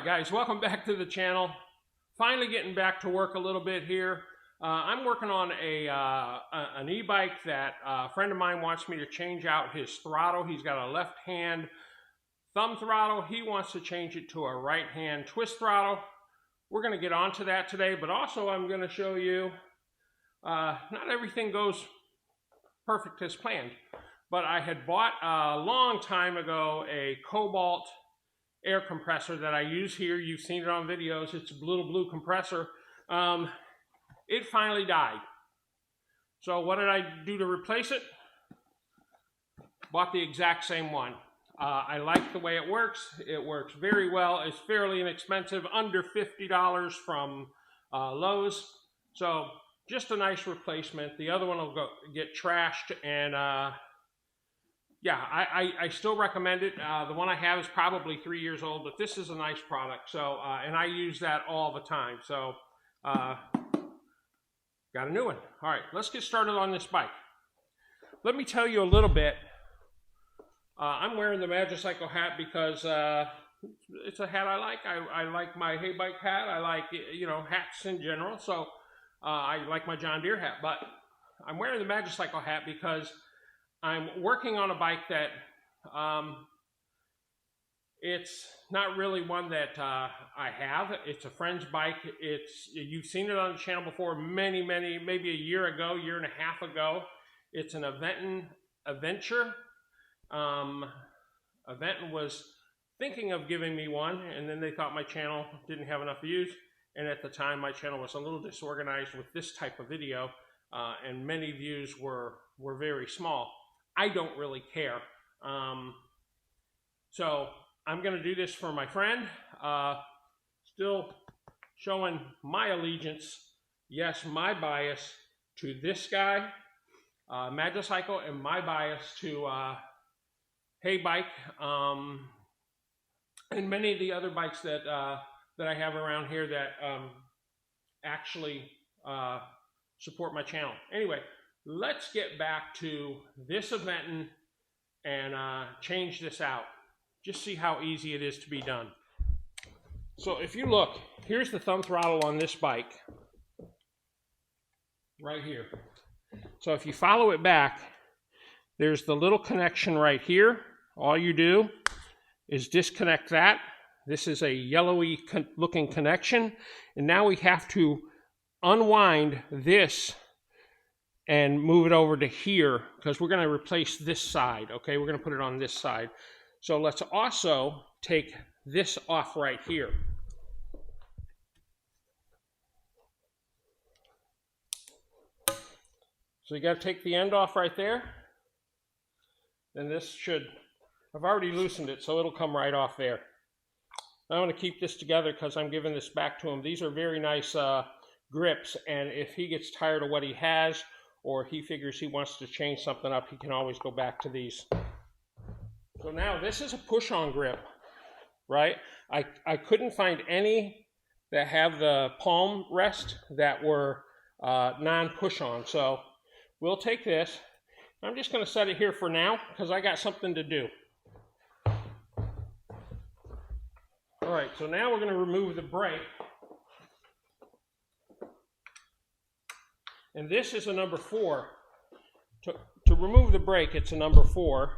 Guys, welcome back to the channel. Finally getting back to work a little bit here. I'm working on an e-bike that a friend of mine wants me to change out his throttle. He's got a left hand thumb throttle. He wants to change it to a right hand twist throttle. We're going to get onto that today, but also I'm going to show you not everything goes perfect as planned. But I had bought a long time ago a Cobalt air compressor that I use here. You've seen it on videos. It's a little blue compressor. It finally died. So what did I do to replace it? Bought the exact same one. I like the way it works. It works very well. It's fairly inexpensive, under $50 from Lowe's. So just a nice replacement. The other one will get trashed, and yeah, I still recommend it. The one I have is probably 3 years old, but this is a nice product. So, and I use that all the time. So, got a new one. All right, let's get started on this bike. Let me tell you a little bit. I'm wearing the Magicycle hat because it's a hat I like. I like my heybike hat. I like, you know, hats in general. So, I like my John Deere hat, but I'm wearing the Magicycle hat because I'm working on a bike that it's not really one that I have. It's a friend's bike. You've seen it on the channel before maybe a year ago, year and a half ago. It's an Adventure. Aventon was thinking of giving me one, and then they thought my channel didn't have enough views. And at the time, my channel was a little disorganized with this type of video, and many views were very small. I don't really care. So I'm going to do this for my friend. Still showing my allegiance, yes, my bias to this guy, Magicycle, and my bias to heybike, and many of the other bikes that I have around here that actually support my channel. Anyway, let's get back to this event and change this out. Just see how easy it is to be done. So if you look, here's the thumb throttle on this bike. Right here. So if you follow it back, there's the little connection right here. All you do is disconnect that. This is a yellowy looking connection. And now we have to unwind this and move it over to here because we're going to replace this side. Okay, we're going to put it on this side. So let's also take this off right here. So you got to take the end off right there. Then this should, I've already loosened it, so it'll come right off there. I want to keep this together because I'm giving this back to him. These are very nice grips, and if he gets tired of what he has, or he figures he wants to change something up, he can always go back to these. So now this is a push-on grip, right? I couldn't find any that have the palm rest that were non-push-on. So we'll take this. I'm just going to set it here for now because I got something to do. All right, so now we're going to remove the brake. And this is a number 4. To remove the brake, it's a number 4.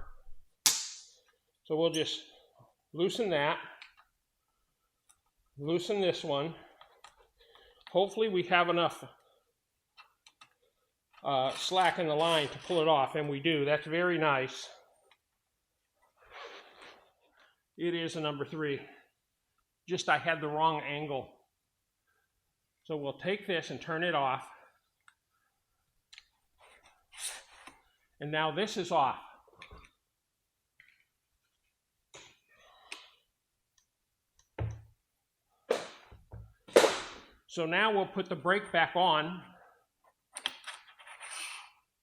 So we'll just loosen that. Loosen this one. Hopefully we have enough slack in the line to pull it off, and we do. That's very nice. It is a number 3. Just I had the wrong angle. So we'll take this and turn it off. And now this is off. So now we'll put the brake back on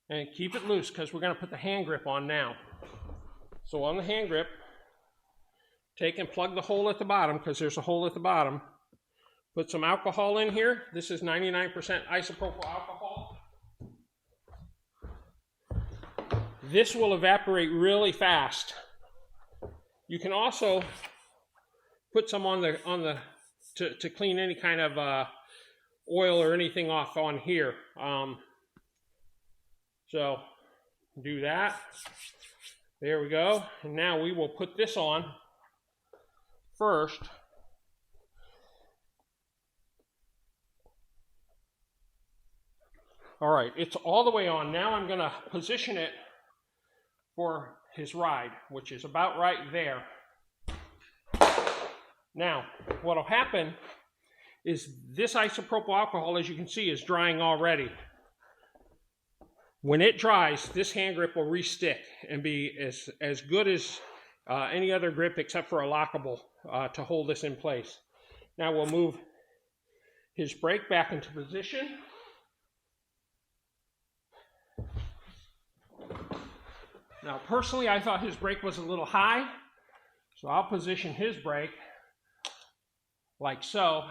and keep it loose because we're going to put the hand grip on now. So on the hand grip, take and plug the hole at the bottom because there's a hole at the bottom. Put some alcohol in here. This is 99% isopropyl alcohol. This will evaporate really fast. You can also put some on the to clean any kind of oil or anything off on here. So do that. There we go. And now we will put this on first. All right, it's all the way on. Now I'm going to position it for his ride, which is about right there. Now, what will happen is this isopropyl alcohol, as you can see, is drying already. When it dries, this hand grip will re-stick and be as good as any other grip except for a lockable to hold this in place. Now we'll move his brake back into position. Now personally, I thought his brake was a little high, so I'll position his brake like so,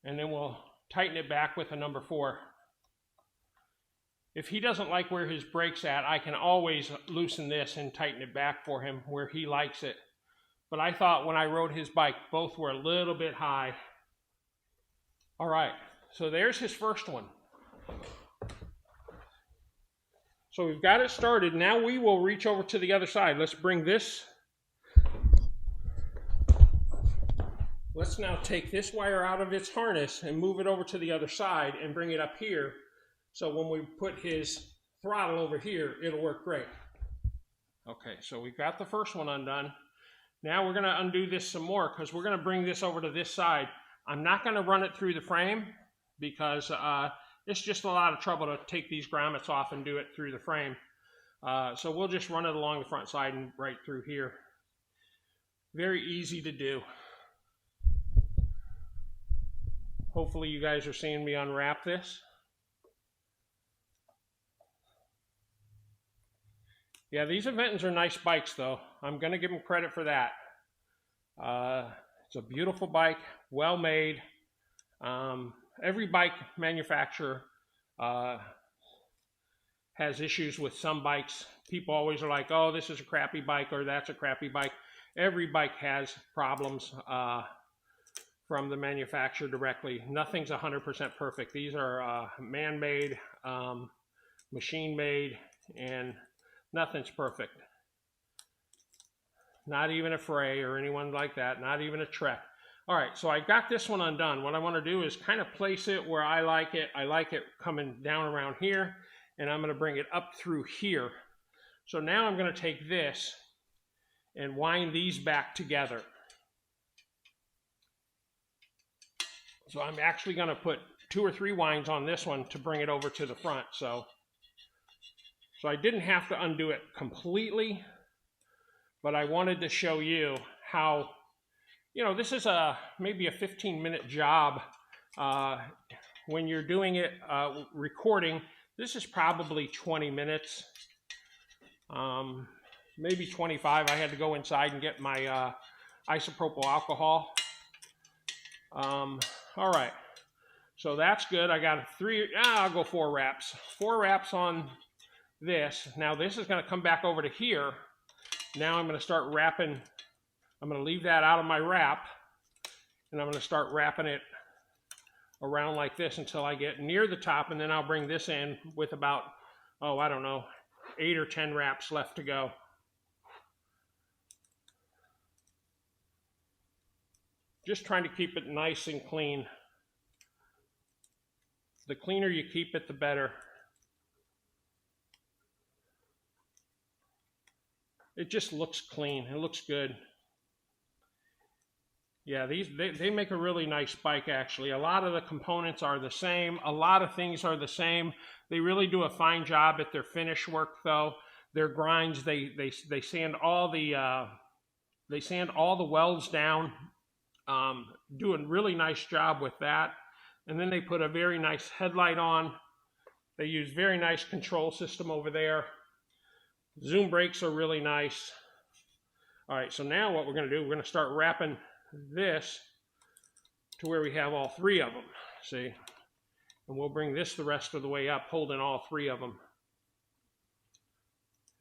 and then we'll tighten it back with a number 4. If he doesn't like where his brake's at, I can always loosen this and tighten it back for him where he likes it. But I thought when I rode his bike, both were a little bit high. All right, so there's his first one. So we've got it started. Now we will reach over to the other side. Let's bring this. Let's now take this wire out of its harness and move it over to the other side and bring it up here. So when we put his throttle over here, it'll work great. Okay, so we've got the first one undone. Now we're going to undo this some more because we're going to bring this over to this side. I'm not going to run it through the frame because it's just a lot of trouble to take these grommets off and do it through the frame. So we'll just run it along the front side and right through here. Very easy to do. Hopefully you guys are seeing me unwrap this. Yeah, these Aventins are nice bikes though. I'm going to give them credit for that. It's a beautiful bike, well made. Every bike manufacturer has issues with some bikes. People always are like, oh, this is a crappy bike or that's a crappy bike. Every bike has problems from the manufacturer directly. Nothing's 100% perfect. These are man-made, machine-made, and nothing's perfect. Not even a Frey or anyone like that. Not even a Trek. All right, so I got this one undone. What I want to do is kind of place it where I like it. I like it coming down around here, and I'm going to bring it up through here. So now I'm going to take this and wind these back together. So I'm actually going to put 2 or 3 winds on this one to bring it over to the front. So I didn't have to undo it completely, but I wanted to show you how, you know, this is maybe a 15-minute job. When you're doing it, recording, this is probably 20 minutes, maybe 25. I had to go inside and get my isopropyl alcohol. All right, so that's good. I got 3, I'll go 4 wraps. 4 wraps on this. Now this is going to come back over to here. Now I'm going to start wrapping. I'm going to leave that out of my wrap, and I'm going to start wrapping it around like this until I get near the top, and then I'll bring this in with about, oh, I don't know, 8 or 10 wraps left to go. Just trying to keep it nice and clean. The cleaner you keep it, the better. It just looks clean. It looks good. Yeah, they make a really nice bike, actually. A lot of the components are the same. A lot of things are the same. They really do a fine job at their finish work, though. Their grinds, they sand all the welds down. Do a really nice job with that. And then they put a very nice headlight on. They use very nice control system over there. Zoom brakes are really nice. All right, so now what we're going to do, we're going to start wrapping this to where we have all 3 of them, see? And we'll bring this the rest of the way up, holding all 3 of them.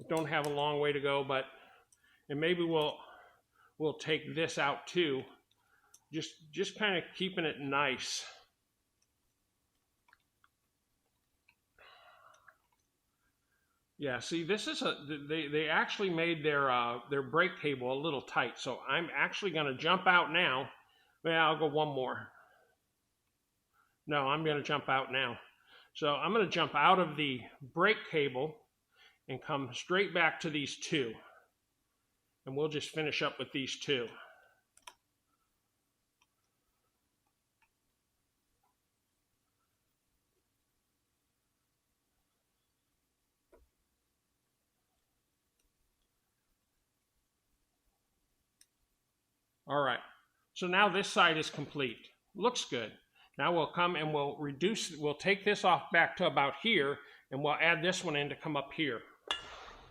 I don't have a long way to go, but and maybe we'll we'll take this out too. Just kind of keeping it nice. Yeah, see, this is they actually made their brake cable a little tight, so I'm actually going to jump out now. Well, I'll go one more. No, I'm going to jump out now. So I'm going to jump out of the brake cable and come straight back to these two. And we'll just finish up with these two. All right, so now this side is complete. Looks good. Now we'll come and we'll take this off back to about here, and we'll add this one in to come up here.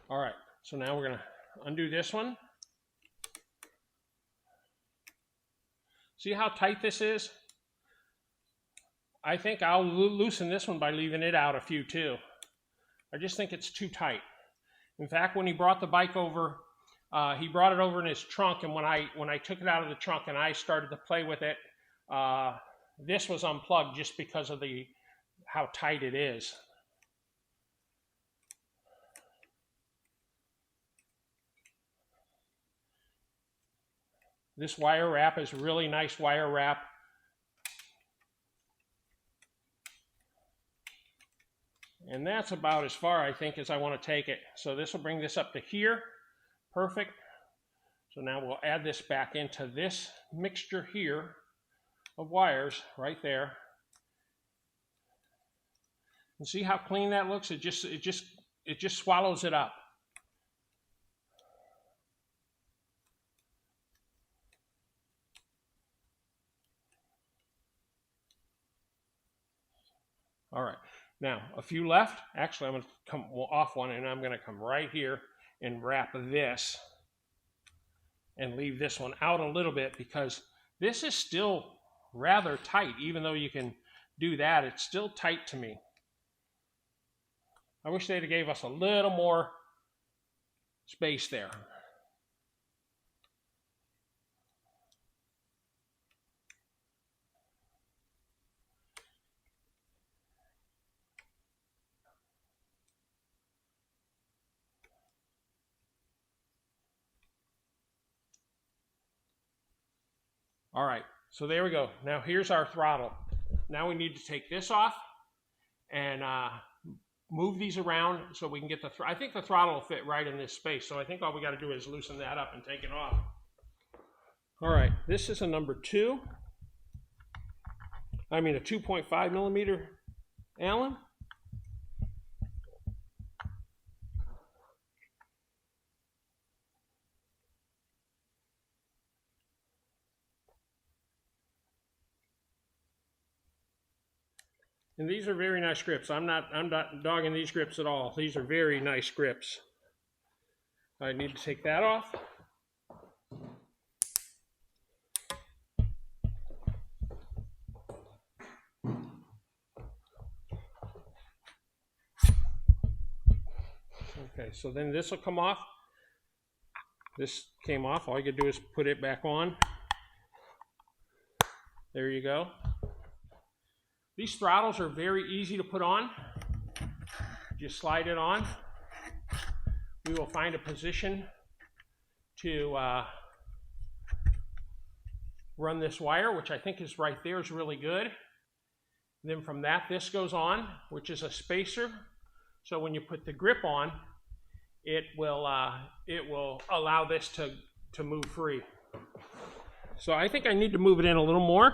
All right, so now we're gonna undo this one. See how tight this is? I think I'll loosen this one by leaving it out a few too. I just think it's too tight. In fact, when he brought the bike over, he brought it over in his trunk, and when I took it out of the trunk and I started to play with it, this was unplugged just because of how tight it is. This wire wrap is really nice wire wrap. And that's about as far, I think, as I want to take it. So this will bring this up to here. Perfect. So now we'll add this back into this mixture here of wires right there. And see how clean that looks? It just swallows it up. All right, now a few left. Actually, I'm going to come off one, and I'm going to come right here and wrap this and leave this one out a little bit, because this is still rather tight. Even though you can do that, it's still tight to me. I wish they'd have gave us a little more space there. All right, so there we go. Now here's our throttle. Now we need to take this off and move these around so we can get I think the throttle will fit right in this space. So I think all we got to do is loosen that up and take it off. All right, this is a number 2. I mean a 2.5 millimeter Allen. And these are very nice grips. I'm not dogging these grips at all. These are very nice grips. I need to take that off. Okay, so then this will come off. This came off. All you can do is put it back on. There you go. These throttles are very easy to put on. Just slide it on. We will find a position to run this wire, which I think is right there, is really good. And then from that, this goes on, which is a spacer. So when you put the grip on, it will allow this to move free. So I think I need to move it in a little more.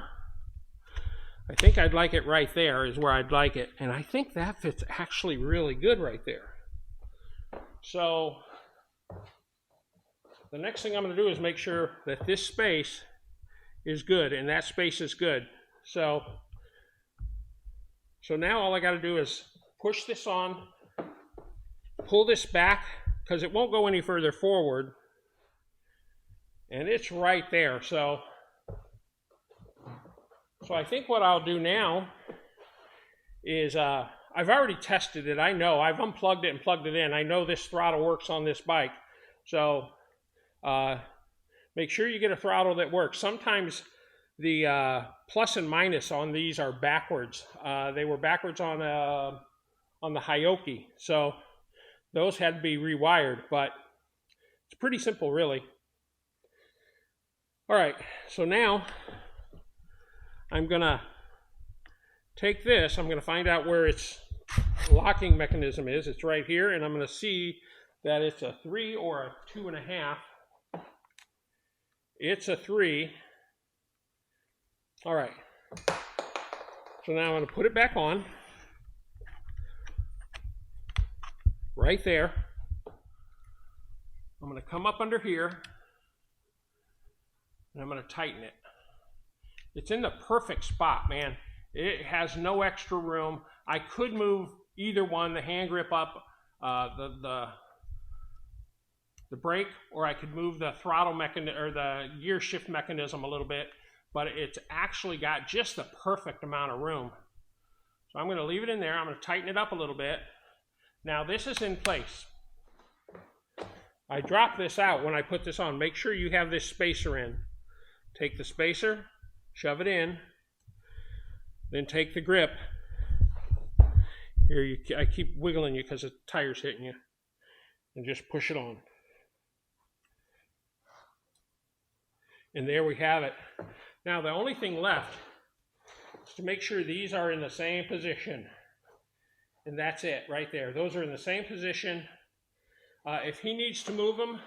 I think I'd like it right there is where I'd like it. And I think that fits actually really good right there. So the next thing I'm going to do is make sure that this space is good and that space is good. So now all I got to do is push this on, pull this back, because it won't go any further forward. And it's right there. So I think what I'll do now is, I've already tested it. I know. I've unplugged it and plugged it in. I know this throttle works on this bike. So make sure you get a throttle that works. Sometimes the plus and minus on these are backwards. They were backwards on the Hyoki, so those had to be rewired, but it's pretty simple, really. All right, so now I'm gonna take this, I'm gonna find out where its locking mechanism is. It's right here, and I'm gonna see that it's a 3 or a 2.5. It's a 3. All right, so now I'm gonna put it back on, right there. I'm gonna come up under here, and I'm gonna tighten it. It's in the perfect spot, man. It has no extra room. I could move either one, the hand grip up, the brake, or I could move the throttle mechanism or the gear shift mechanism a little bit, but it's actually got just the perfect amount of room. So I'm gonna leave it in there. I'm gonna tighten it up a little bit. Now this is in place. I drop this out when I put this on. Make sure you have this spacer in. Take the spacer, shove it in, then take the grip. Here, I keep wiggling you because the tire's hitting you. And just push it on. And there we have it. Now the only thing left is to make sure these are in the same position. And that's it right there. Those are in the same position. If he needs to move them,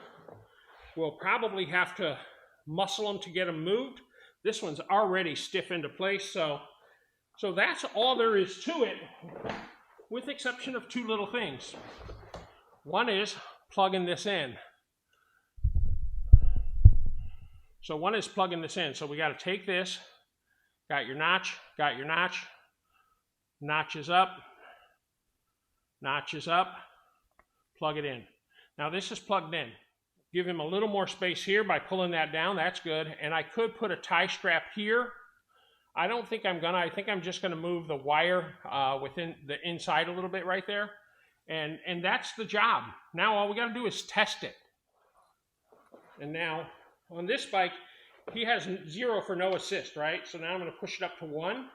we'll probably have to muscle them to get them moved. This one's already stiff into place, so that's all there is to it, with the exception of two little things. One is plugging this in. So one is plugging this in. So we got to take this, got your notch, notches up, plug it in. Now this is plugged in. Give him a little more space here by pulling that down. That's good. And I could put a tie strap here. I don't think I'm gonna. I think I'm just gonna move the wire within the inside a little bit right there. And that's the job. Now all we gotta do is test it. And now on this bike, he has 0 for no assist, right? So now I'm gonna push it up to 1.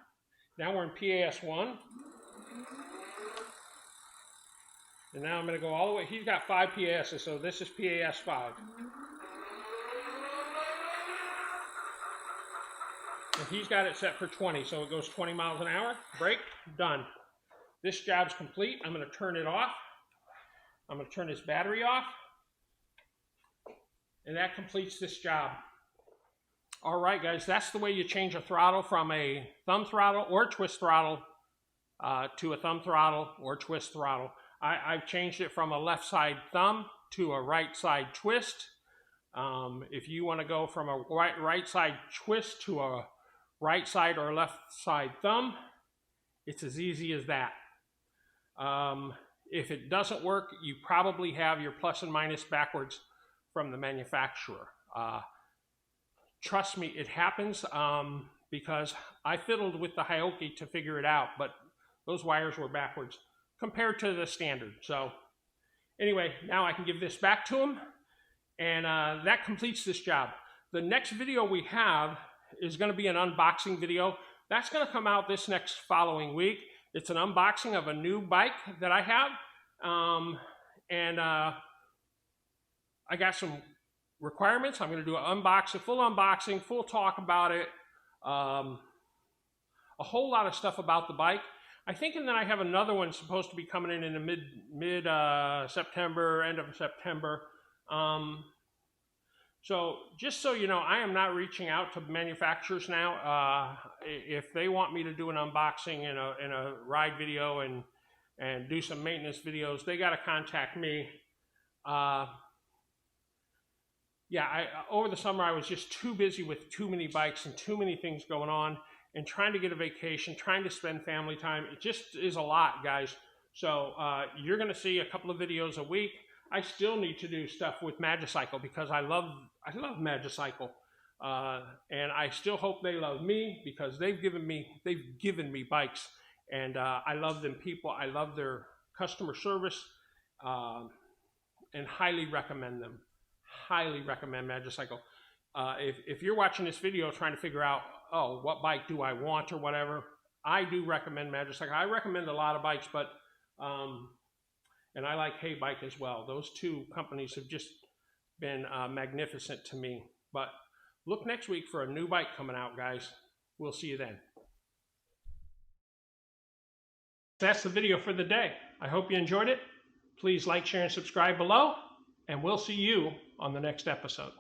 Now we're in PAS 1. And now I'm going to go all the way. He's got 5 PASs, so this is PAS 5. And he's got it set for 20, so it goes 20 miles an hour. Brake, done. This job's complete. I'm going to turn it off. I'm going to turn his battery off. And that completes this job. All right, guys, that's the way you change a throttle from a thumb throttle or twist throttle to a thumb throttle or twist throttle. I've changed it from a left side thumb to a right side twist. If you want to go from a right side twist to a right side or left side thumb, it's as easy as that. If it doesn't work, you probably have your plus and minus backwards from the manufacturer. Trust me, it happens because I fiddled with the Hyoki to figure it out, but those wires were backwards compared to the standard. So anyway, now I can give this back to him, and that completes this job. The next video we have is going to be an unboxing video. That's going to come out this next following week. It's an unboxing of a new bike that I have, and I got some requirements. I'm going to do an unboxing, full talk about it, a whole lot of stuff about the bike. I think, and then I have another one supposed to be coming in the mid September, end of September. So just so you know, I am not reaching out to manufacturers now. If they want me to do an unboxing in a ride video and do some maintenance videos, they got to contact me. Yeah, over the summer I was just too busy with too many bikes and too many things going on, and trying to get a vacation, trying to spend family time. It just is a lot, guys. So you're going to see a couple of videos a week. I still need to do stuff with Magicycle because I love Magicycle, and I still hope they love me because they've given me bikes, and I love them people. I love their customer service, and highly recommend them. Highly recommend Magicycle. if you're watching this video trying to figure out, oh, what bike do I want or whatever, I do recommend Magicycle. I recommend a lot of bikes, but and I like Heybike as well. Those two companies have just been magnificent to me. But look next week for a new bike coming out, guys. We'll see you then. That's the video for the day. I hope you enjoyed it. Please like, share, and subscribe below, and we'll see you on the next episode.